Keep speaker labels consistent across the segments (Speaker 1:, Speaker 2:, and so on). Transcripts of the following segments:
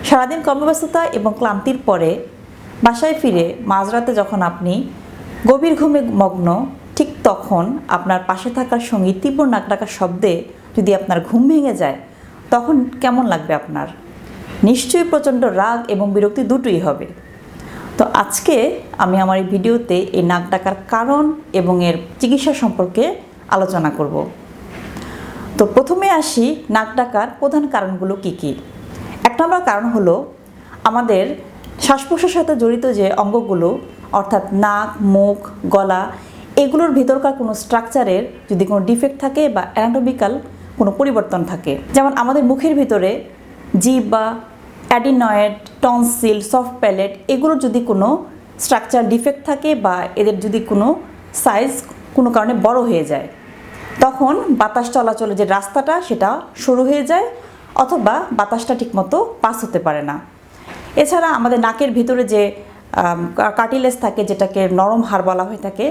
Speaker 1: সারাদিন কর্মব্যস্ততা এবং ক্লান্তির পরে বাসায় ফিরে মাঝরাতে যখন আপনি গভীর ঘুমে মগ্ন, ঠিক তখন আপনার পাশে থাকার সঙ্গী তীব্র নাক ডাকার শব্দে যদি আপনার ঘুম ভেঙে যায়, তখন কেমন লাগবে আপনার? নিশ্চয়ই প্রচণ্ড রাগ এবং বিরক্তি দুটোই হবে। তো আজকে আমি আমার এই ভিডিওতে এই নাক ডাকার কারণ এবং এর চিকিৎসা সম্পর্কে আলোচনা করব। তো প্রথমে আসি নাক ডাকার প্রধান কারণগুলো কি কি। এক নম্বর কারণ হলো আমাদের শ্বাস প্রশ্বাসের সাথে জড়িত যে অঙ্গগুলো, অর্থাৎ নাক, মুখ, গলা, এগুলোর ভিতরকার কোনো স্ট্রাকচারের যদি কোনো ডিফেক্ট থাকে বা অ্যানাটমিক্যাল কোনো পরিবর্তন থাকে। যেমন আমাদের মুখের ভিতরে জিভ বা অ্যাডিনয়েড, টনসিল, সফট প্যালেট, এগুলোর যদি কোনো স্ট্রাকচার ডিফেক্ট থাকে বা এদের যদি কোনো সাইজ কোনো কারণে বড় হয়ে যায়, তখন বাতাস চলাচলের যে রাস্তাটা সেটা সরু হয়ে যায় অথবা বাতাসটা ঠিকমতো পাস হতে পারে না। এছাড়া আমাদের নাকের ভিতরে যে কার্টিলেজ থাকে, যেটাকে নরম হাড় বলা হয়ে থাকে,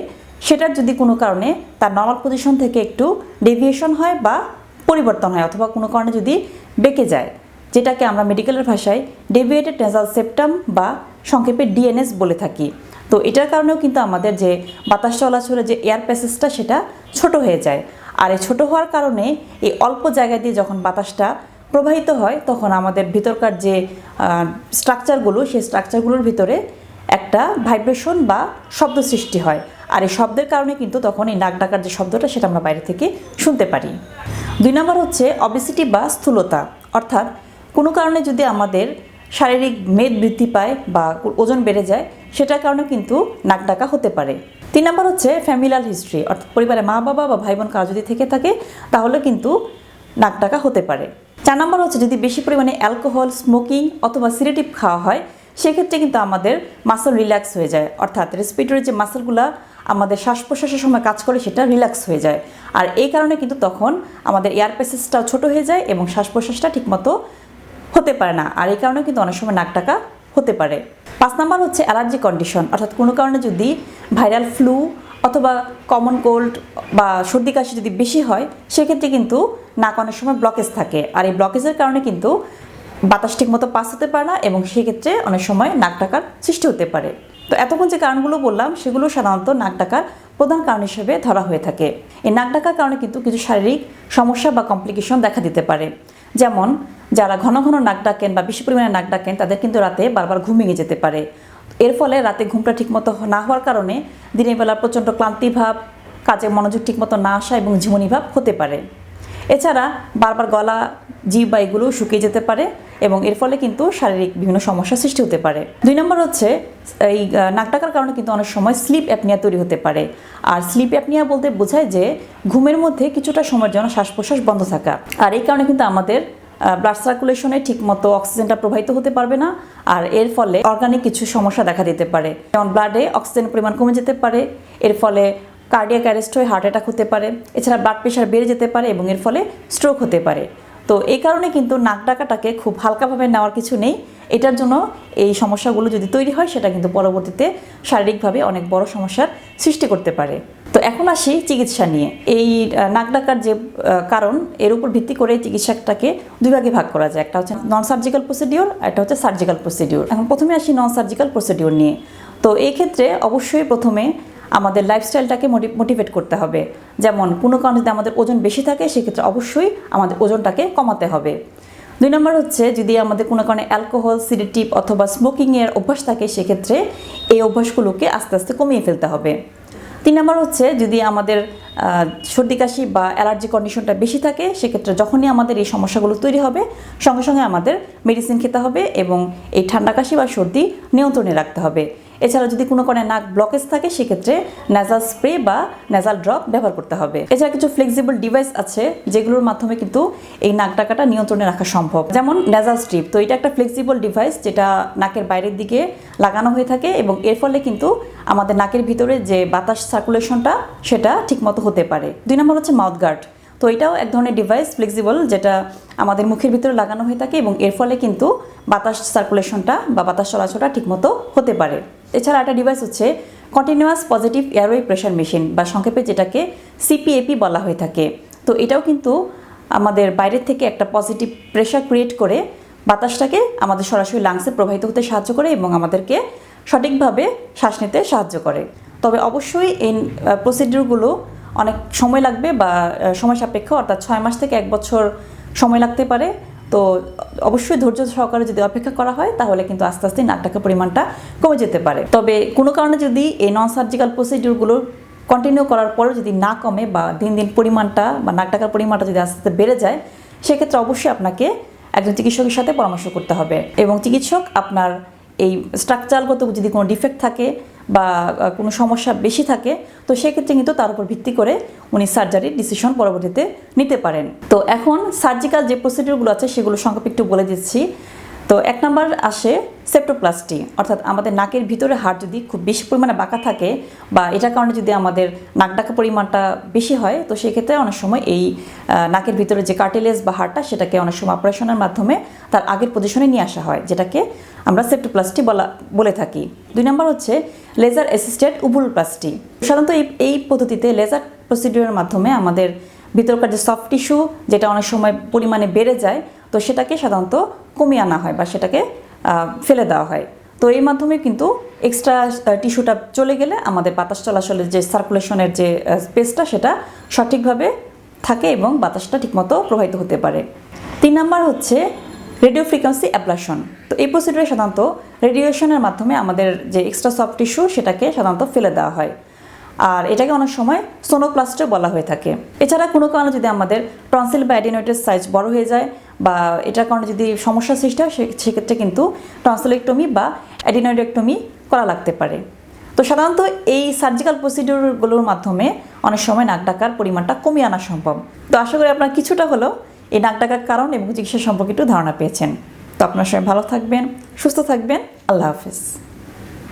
Speaker 1: সেটার যদি কোনো কারণে তার নর্মাল পজিশন থেকে একটু ডেভিয়েশন হয় বা পরিবর্তন হয় অথবা কোনো কারণে যদি বেঁকে যায়, যেটাকে আমরা মেডিকেলের ভাষায় ডেভিয়েটেড নেজাল সেপ্টাম বা সংক্ষেপে ডিএনএস বলে থাকি। তো এটার কারণেও কিন্তু আমাদের যে বাতাস চলাচলের যে এয়ার প্যাসেজটা সেটা ছোট হয়ে যায়। আর এই ছোটো হওয়ার কারণে এই অল্প জায়গা দিয়ে যখন বাতাসটা প্রবাহিত হয়, তখন আমাদের ভিতরকার যে স্ট্রাকচারগুলো, সেই স্ট্রাকচারগুলোর ভিতরে একটা ভাইব্রেশন বা শব্দ সৃষ্টি হয়। আর এই শব্দের কারণে কিন্তু তখন এই নাক ডাকার যে শব্দটা সেটা আমরা বাইরে থেকে শুনতে পারি। 2 নম্বর হচ্ছে অবেসিটি বা স্থূলতা, অর্থাৎ কোনো কারণে যদি আমাদের শারীরিক মেদ বৃদ্ধি পায় বা ওজন বেড়ে যায়, সেটার কারণে কিন্তু নাক ডাকা হতে পারে। 3 নম্বর হচ্ছে ফ্যামিলিয়াল হিস্ট্রি, অর্থাৎ পরিবারে মা বাবা বা ভাই বোন কারো যদি থেকে থাকে, তাহলে কিন্তু নাক ডাকা হতে পারে। 4 নম্বর হচ্ছে যদি বেশি পরিমাণে অ্যালকোহল, স্মোকিং অথবা সিগারেট খাওয়া হয়, সেক্ষেত্রে কিন্তু আমাদের মাসল রিল্যাক্স হয়ে যায়, অর্থাৎ রেসপিরেটরি যে মাসলগুলো আমাদের শ্বাস প্রশ্বাসের সময় কাজ করে সেটা রিল্যাক্স হয়ে যায়। আর এই কারণে কিন্তু তখন আমাদের এয়ার প্যাসেজটাও ছোটো হয়ে যায় এবং শ্বাস প্রশ্বাসটা ঠিকমতো হতে পারে না। আর এই কারণে কিন্তু অনেক সময় নাক ডাকা হতে পারে। 5 নম্বর হচ্ছে অ্যালার্জি কন্ডিশন, অর্থাৎ কোনো কারণে যদি ভাইরাল ফ্লু অথবা কমন কোল্ড বা সর্দি কাশি যদি বেশি হয়, সেক্ষেত্রে কিন্তু নাক অনেক সময় ব্লকেজ থাকে। আর এই ব্লকেজের কারণে কিন্তু বাতাস ঠিকমতো পাস হতে পারে না এবং সেক্ষেত্রে অনেক সময় নাক ডাকার সৃষ্টি হতে পারে। তো এতক্ষণ যে কারণগুলো বললাম, সেগুলো সাধারণত নাক ডাকার প্রধান কারণ হিসেবে ধরা হয়ে থাকে। এই নাক ডাকার কারণে কিন্তু কিছু শারীরিক সমস্যা বা কমপ্লিকেশন দেখা দিতে পারে। যেমন যারা ঘন ঘন নাক ডাকেন বা বেশি পরিমাণে নাক ডাকেন, তাদের কিন্তু রাতে বারবার ঘুম ভেঙে যেতে পারে। এর ফলে রাতে ঘুমটা ঠিকমতো না হওয়ার কারণে দিনের বেলা প্রচণ্ড ক্লান্তিভাব, কাজে মনোযোগ ঠিকমতো না আসা এবং ঝিমুনি ভাব হতে পারে। এছাড়া বারবার গলা, জিভ বা এগুলো শুকিয়ে যেতে পারে এবং এর ফলে কিন্তু শারীরিক বিভিন্ন সমস্যার সৃষ্টি হতে পারে। 2 নম্বর হচ্ছে এই নাক ডাকার কারণে কিন্তু অনেক সময় স্লিপ অ্যাপনিয়া তৈরি হতে পারে। আর স্লিপ অ্যাপনিয়া বলতে বোঝায় যে ঘুমের মধ্যে কিছুটা সময়ের জন্য শ্বাস প্রশ্বাস বন্ধ থাকা। আর এই কারণে কিন্তু আমাদের ব্লাড সার্কুলেশনে ঠিকমতো অক্সিজেনটা প্রবাহিত হতে পারবে না। আর এর ফলে অর্গানিক কিছু সমস্যা দেখা দিতে পারে, যেমন ব্লাডে অক্সিজেনের পরিমাণ কমে যেতে পারে। এর ফলে কার্ডিয়াক অ্যারেস্ট হয়ে হার্ট অ্যাটাক হতে পারে। এছাড়া ব্লাড প্রেশার বেড়ে যেতে পারে এবং এর ফলে স্ট্রোক হতে পারে। তো এই কারণে কিন্তু নাক ডাকাটাকে খুব হালকাভাবে নেওয়ার কিছু নেই। এটার জন্য এই সমস্যাগুলো যদি তৈরি হয়, সেটা কিন্তু পরবর্তীতে শারীরিকভাবে অনেক বড় সমস্যার সৃষ্টি করতে পারে। তো এখন আসি চিকিৎসা নিয়ে। এই নাক ডাকার যে কারণ, এর উপর ভিত্তি করে চিকিৎসাটাকে 2 ভাগে ভাগ করা যায়। একটা হচ্ছে নন সার্জিক্যাল প্রসিডিওর, একটা হচ্ছে সার্জিক্যাল প্রসিডিওর। এখন প্রথমে আসি নন সার্জিক্যাল প্রসিডিওর নিয়ে। তো এই ক্ষেত্রে অবশ্যই প্রথমে আমাদের লাইফস্টাইলটাকে মোটিভেট করতে হবে। যেমন কোনো কারণে যদি আমাদের ওজন বেশি থাকে, সেক্ষেত্রে অবশ্যই আমাদের ওজনটাকে কমাতে হবে। 2 নম্বর হচ্ছে যদি আমাদের কোনো কারণে অ্যালকোহল, সিডেটিভ অথবা স্মোকিংয়ের অভ্যাস থাকে, সেক্ষেত্রে এই অভ্যাসগুলোকে আস্তে আস্তে কমিয়ে ফেলতে হবে। 3 নম্বর হচ্ছে যদি আমাদের সর্দি কাশি বা অ্যালার্জি কন্ডিশনটা বেশি থাকে, সেক্ষেত্রে যখনই আমাদের এই সমস্যাগুলো তৈরি হবে, সঙ্গে সঙ্গে আমাদের মেডিসিন খেতে হবে এবং এই ঠান্ডা কাশি বা সর্দি নিয়ন্ত্রণে রাখতে হবে। এছাড়া যদি কোনো কারণে নাক ব্লকেজ থাকে, সেক্ষেত্রে ন্যাজাল স্প্রে বা ন্যাজাল ড্রপ ব্যবহার করতে হবে। এছাড়া কিছু ফ্লেক্সিবল ডিভাইস আছে যেগুলোর মাধ্যমে কিন্তু এই নাক ডাকাটা নিয়ন্ত্রণে রাখা সম্ভব, যেমন ন্যাজাল স্ট্রিপ। তো এটা একটা ফ্লেক্সিবল ডিভাইস যেটা নাকের বাইরের দিকে লাগানো হয়ে থাকে এবং এর ফলে কিন্তু আমাদের নাকের ভিতরে যে বাতাস সার্কুলেশনটা সেটা ঠিকমতো হতে পারে। 2 নম্বর হচ্ছে মাউথ গার্ড। তো এটাও এক ধরনের ডিভাইস, ফ্লেক্সিবল, যেটা আমাদের মুখের ভিতরে লাগানো হয়ে থাকে এবং এর ফলে কিন্তু বাতাস সার্কুলেশনটা বা বাতাস চলাচলটা ঠিকমতো হতে পারে। এছাড়া একটা ডিভাইস হচ্ছে continuous positive airway pressure machine বা সংক্ষেপে যেটাকে সিপিএপি বলা হয়ে থাকে। তো এটাও কিন্তু আমাদের বাইরের থেকে একটা পজিটিভ প্রেশার ক্রিয়েট করে বাতাসটাকে আমাদের সরাসরি লাংসে প্রবাহিত হতে সাহায্য করে এবং আমাদেরকে সঠিকভাবে শ্বাস নিতে সাহায্য করে। তবে অবশ্যই এই প্রসিডিউরগুলো অনেক সময় লাগবে বা সময় সাপেক্ষ, অর্থাৎ 6 মাস থেকে 1 বছর সময় লাগতে পারে। তো অবশ্যই ধৈর্য সহকারে যদি অপেক্ষা করা হয় তাহলে কিন্তু আস্তে আস্তে নাক ডাকার পরিমাণটা কমে যেতে পারে। তবে কোনো কারণে যদি এই নন সার্জিক্যাল প্রসিডিউরগুলো কন্টিনিউ করার পরেও যদি না কমে বা দিন দিন পরিমাণটা বা নাক ডাকার পরিমাণটা যদি আস্তে আস্তে বেড়ে যায়, সেক্ষেত্রে অবশ্যই আপনাকে একজন চিকিৎসকের সাথে পরামর্শ করতে হবে এবং চিকিৎসক আপনার এই স্ট্রাকচারগত যদি কোনো ডিফেক্ট থাকে বা কোনো সমস্যা বেশি থাকে, তো সেক্ষেত্রে কিন্তু তার উপর ভিত্তি করে উনি সার্জারির ডিসিশন পরবর্তীতে নিতে পারেন। তো এখন সার্জিক্যাল যে প্রসিডিউরগুলো আছে সেগুলো সংক্ষেপে একটু বলে দিচ্ছি। তো 1 নাম্বার আসে সেপ্টোপ্লাস্টি, অর্থাৎ আমাদের নাকের ভিতরে হাড় যদি খুব বেশি পরিমাণে বাঁকা থাকে বা এটার কারণে যদি আমাদের নাক ডাকা পরিমাণটা বেশি হয়, তো সেক্ষেত্রে অনেক সময় এই নাকের ভিতরে যে কার্টিলেজ বা হাড়টা সেটাকে অনেক সময় অপারেশনের মাধ্যমে তার আগের পজিশনে নিয়ে আসা হয়, যেটাকে আমরা সেপ্টোপ্লাস্টি বলে থাকি। 2 নাম্বার হচ্ছে লেজার অ্যাসিস্টেড উভুলপ্লাস্টি। সাধারণত এই পদ্ধতিতে লেজার প্রসিডিউরের মাধ্যমে আমাদের ভিতরকার যে সফট টিস্যু যেটা অনেক সময় পরিমাণে বেড়ে যায়, তো সেটাকে সাধারণত কমিয়ে আনা হয় বা সেটাকে ফেলে দেওয়া হয়। তো এই মাধ্যমে কিন্তু এক্সট্রা টিস্যুটা চলে গেলে আমাদের বাতাস চলাচলের যে সার্কুলেশনের যে স্পেসটা সেটা সঠিকভাবে থাকে এবং বাতাসটা ঠিকমতো প্রবাহিত হতে পারে। 3 নাম্বার হচ্ছে রেডিও ফ্রিকোয়েন্সি অ্যাবলাশন। তো এই প্রসিডিউরে সাধারণত রেডিয়েশনের মাধ্যমে আমাদের যে এক্সট্রা সফট টিস্যু সেটাকে সাধারণত ফেলে দেওয়া হয়, আর এটাকে অনেক সময় সোনোপ্লাস্টিও বলা হয়ে থাকে। এছাড়া কোনো কারণে যদি আমাদের টনসিল বা অ্যাডিনোইডের সাইজ বড় হয়ে যায় বা এটার কারণে যদি সমস্যার সৃষ্টি হয়, সেক্ষেত্রে কিন্তু টনসিলেক্টমি বা অ্যাডিনোইডেক্টমি করা লাগতে পারে। তো সাধারণত এই সার্জিক্যাল প্রসিডিউরগুলোর মাধ্যমে অনেক সময় নাক ডাকার পরিমাণটা কমিয়ে আনা সম্ভব। তো আশা করি আপনারা কিছুটা হলেও এই নাক ডাকার কারণ এবং চিকিৎসা সম্পর্কে একটু ধারণা পেয়েছেন। তো আপনার সবাই ভালো থাকবেন, সুস্থ থাকবেন। আল্লাহ হাফেজ।